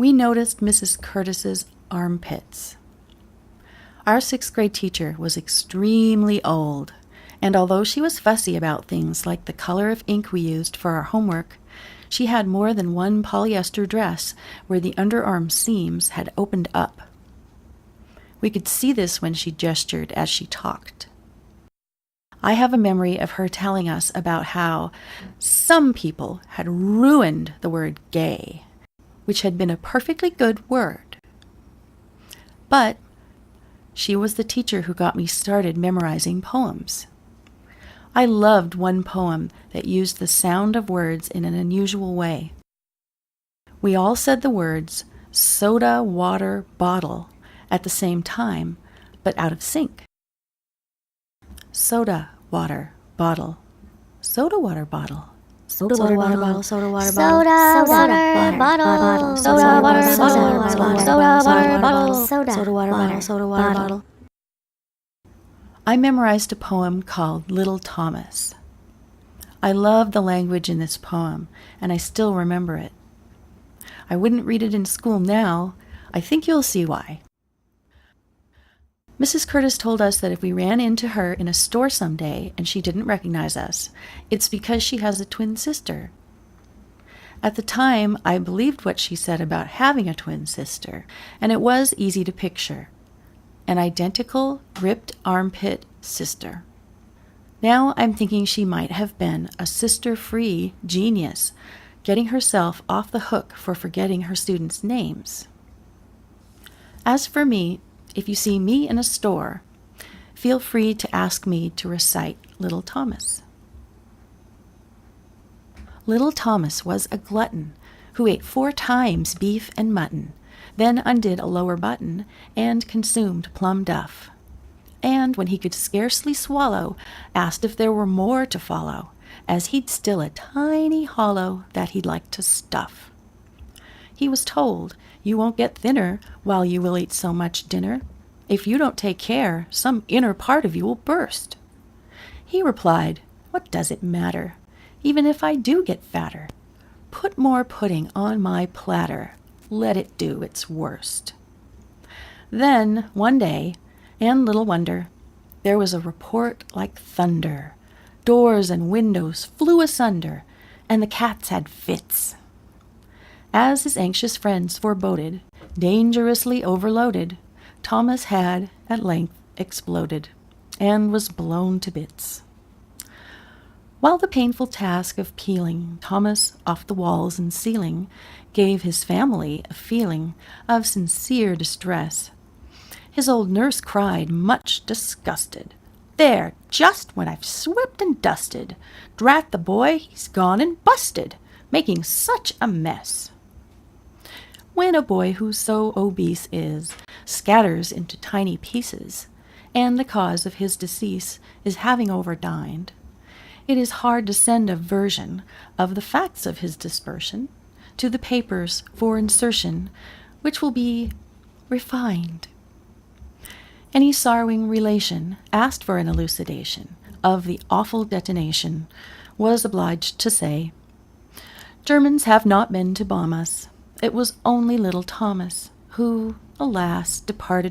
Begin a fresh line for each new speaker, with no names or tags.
we noticed Mrs. Curtis's armpits. Our 6th grade teacher was extremely old, and although she was fussy about things like the color of ink we used for our homework, she had more than one polyester dress where the underarm seams had opened up. We could see this when she gestured as she talked. I have a memory of her telling us about how some people had ruined the word gay, which had been a perfectly good word. But she was the teacher who got me started memorizing poems. I loved one poem that used the sound of words in an unusual way. We all said the words soda water bottle at the same time, but out of sync. Soda water bottle, soda water bottle.
Soda water bottle, soda water bottle,
Soda water bottle, soda water bottle, soda water bottle,
soda water bottle, soda water bottle.
I memorized a poem called Little Thomas. I loved the language in this poem, and I still remember it. I wouldn't read it in school now. I think you'll see why. Mrs. Curtis told us that if we ran into her in a store someday and she didn't recognize us, it's because she has a twin sister. At the time, I believed what she said about having a twin sister, and it was easy to picture. An identical, ripped armpit sister. Now I'm thinking she might have been a sister-free genius, getting herself off the hook for forgetting her students' names. As for me, if you see me in a store, feel free to ask me to recite Little Thomas. Little Thomas was a glutton who ate 4 times beef and mutton, then undid a lower button and consumed plum duff. And when he could scarcely swallow, asked if there were more to follow, as he'd still a tiny hollow that he'd like to stuff. He was told, "You won't get thinner while you will eat so much dinner. If you don't take care, some inner part of you will burst." He replied, "What does it matter, even if I do get fatter? Put more pudding on my platter, let it do its worst." Then, one day, and little wonder, there was a report like thunder. Doors and windows flew asunder, and the cats had fits. As his anxious friends foreboded, dangerously overloaded, Thomas had, at length, exploded, and was blown to bits. While the painful task of peeling Thomas off the walls and ceiling gave his family a feeling of sincere distress, his old nurse cried, much disgusted, "There, just when I've swept and dusted! Drat the boy, he's gone and busted, making such a mess." When a boy who so obese is scatters into tiny pieces, and the cause of his decease is having overdined, it is hard to send a version of the facts of his dispersion to the papers for insertion, which will be refined. Any sorrowing relation asked for an elucidation of the awful detonation was obliged to say, "Germans have not been to bomb us. It was only little Thomas, who, alas, departed